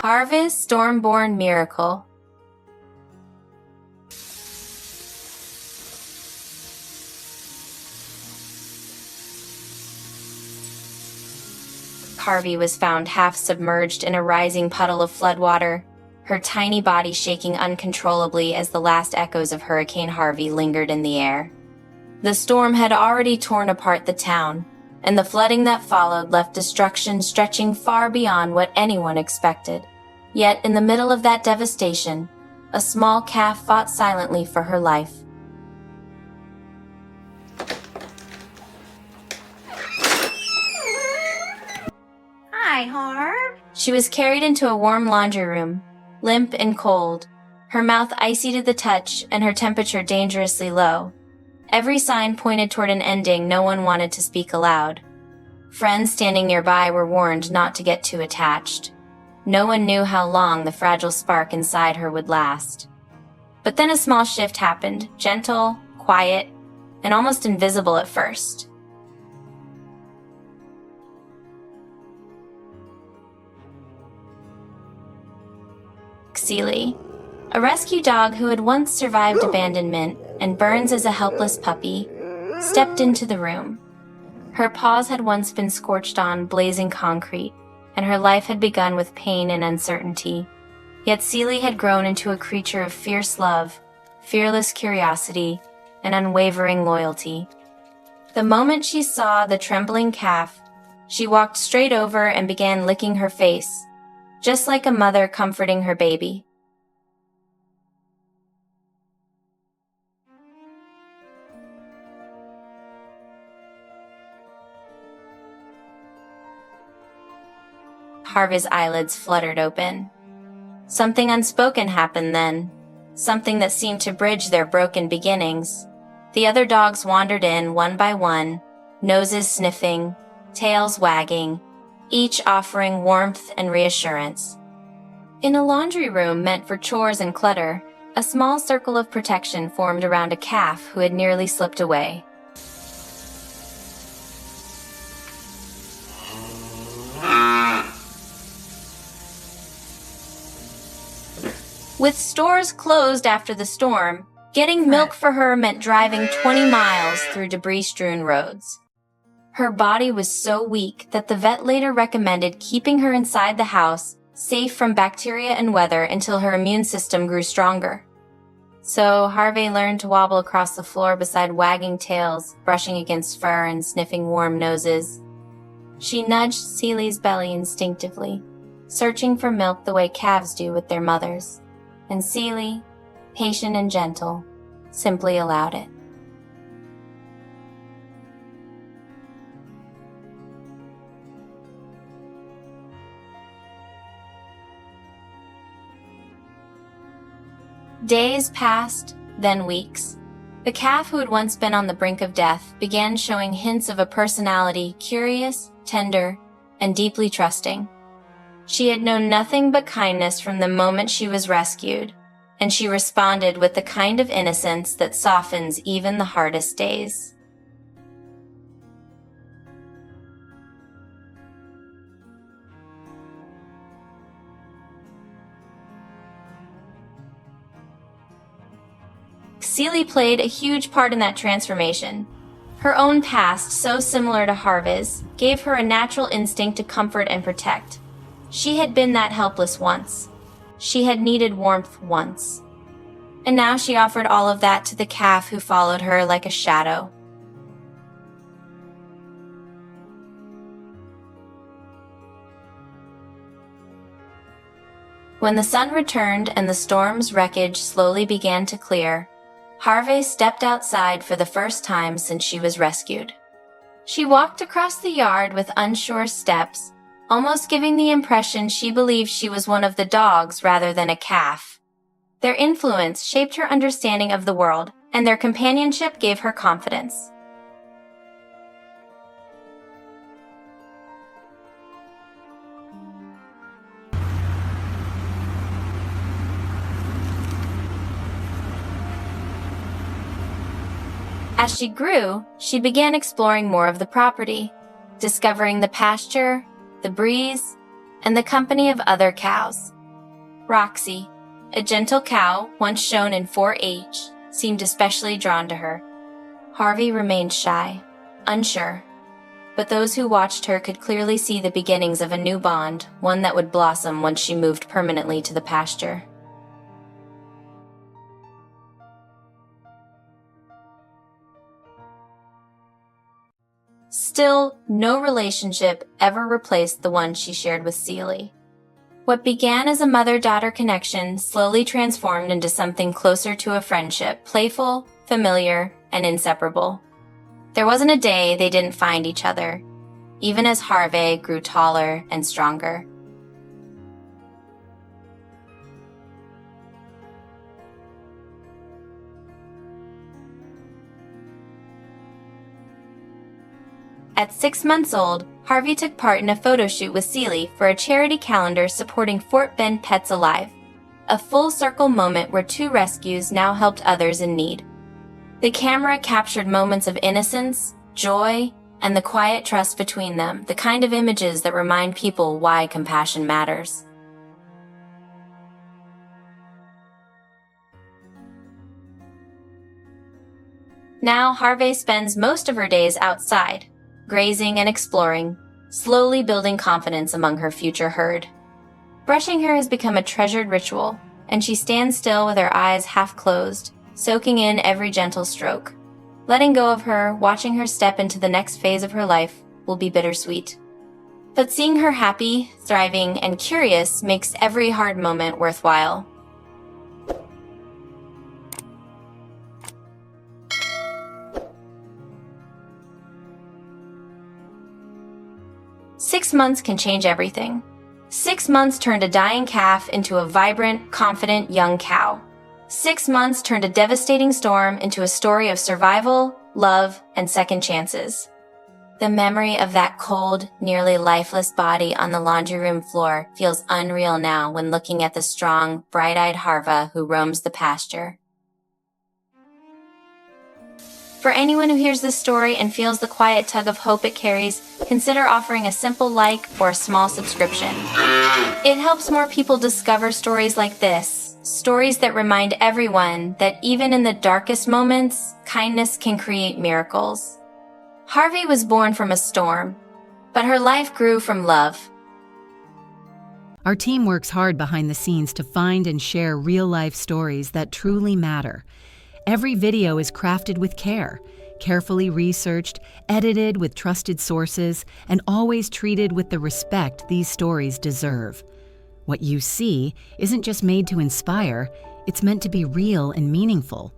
Harvey's storm-born miracle. Harvey was found half submerged in a rising puddle of floodwater, her tiny body shaking uncontrollably as the last echoes of Hurricane Harvey lingered in the air. The storm had already torn apart the town, and the flooding that followed left destruction stretching far beyond what anyone expected. Yet, in the middle of that devastation, a small calf fought silently for her life. Hi, Harv. She was carried into a warm laundry room, limp and cold, her mouth icy to the touch and her temperature dangerously low. Every sign pointed toward an ending no one wanted to speak aloud. Friends standing nearby were warned not to get too attached. No one knew how long the fragile spark inside her would last. But then a small shift happened, gentle, quiet, and almost invisible at first. Seely, a rescue dog who had once survived abandonment and burns as a helpless puppy, stepped into the room. Her paws had once been scorched on blazing concrete, and her life had begun with pain and uncertainty. Yet Seely had grown into a creature of fierce love, fearless curiosity, and unwavering loyalty. The moment she saw the trembling calf, she walked straight over and began licking her face, just like a mother comforting her baby. Harvey's eyelids fluttered open. Something unspoken happened then, something that seemed to bridge their broken beginnings. The other dogs wandered in one by one, noses sniffing, tails wagging, each offering warmth and reassurance. In a laundry room meant for chores and clutter, a small circle of protection formed around a calf who had nearly slipped away. With stores closed after the storm, getting milk for her meant driving 20 miles through debris-strewn roads. Her body was so weak that the vet later recommended keeping her inside the house, safe from bacteria and weather until her immune system grew stronger. So Harveigh learned to wobble across the floor beside wagging tails, brushing against fur and sniffing warm noses. She nudged Seely's belly instinctively, searching for milk the way calves do with their mothers. And Seely, patient and gentle, simply allowed it. Days passed, then weeks. The calf who had once been on the brink of death began showing hints of a personality curious, tender, and deeply trusting. She had known nothing but kindness from the moment she was rescued, and she responded with the kind of innocence that softens even the hardest days. Seely played a huge part in that transformation. Her own past, so similar to Harvey's, gave her a natural instinct to comfort and protect. She had been that helpless once. She had needed warmth once. And now she offered all of that to the calf who followed her like a shadow. When the sun returned and the storm's wreckage slowly began to clear, Harveigh stepped outside for the first time since she was rescued. She walked across the yard with unsure steps, almost giving the impression she believed she was one of the dogs rather than a calf. Their influence shaped her understanding of the world, and their companionship gave her confidence. As she grew, she began exploring more of the property, discovering the pasture, the breeze, and the company of other cows. Roxy, a gentle cow once shown in 4-H, seemed especially drawn to her. Harvey remained shy, unsure, but those who watched her could clearly see the beginnings of a new bond, one that would blossom once she moved permanently to the pasture. Still, no relationship ever replaced the one she shared with Seely. What began as a mother-daughter connection slowly transformed into something closer to a friendship, playful, familiar, and inseparable. There wasn't a day they didn't find each other, even as Harveigh grew taller and stronger. At 6 months old, Harvey took part in a photo shoot with Seely for a charity calendar supporting Fort Bend Pets Alive, a full-circle moment where 2 rescues now helped others in need. The camera captured moments of innocence, joy, and the quiet trust between them, the kind of images that remind people why compassion matters. Now, Harveigh spends most of her days outside, grazing and exploring, slowly building confidence among her future herd. Brushing her has become a treasured ritual, and she stands still with her eyes half closed, soaking in every gentle stroke. Letting go of her, watching her step into the next phase of her life, will be bittersweet. But seeing her happy, thriving, and curious makes every hard moment worthwhile. Six months can change everything. 6 months turned a dying calf into a vibrant, confident young cow. 6 months turned a devastating storm into a story of survival, love, and second chances. The memory of that cold, nearly lifeless body on the laundry room floor feels unreal now when looking at the strong, bright-eyed Harveigh who roams the pasture. For anyone who hears this story and feels the quiet tug of hope it carries, consider offering a simple like or a small subscription. It helps more people discover stories like this, stories that remind everyone that even in the darkest moments, kindness can create miracles. Harvey was born from a storm, but her life grew from love. Our team works hard behind the scenes to find and share real-life stories that truly matter. Every video is crafted with care, carefully researched, edited with trusted sources, and always treated with the respect these stories deserve. What you see isn't just made to inspire, it's meant to be real and meaningful.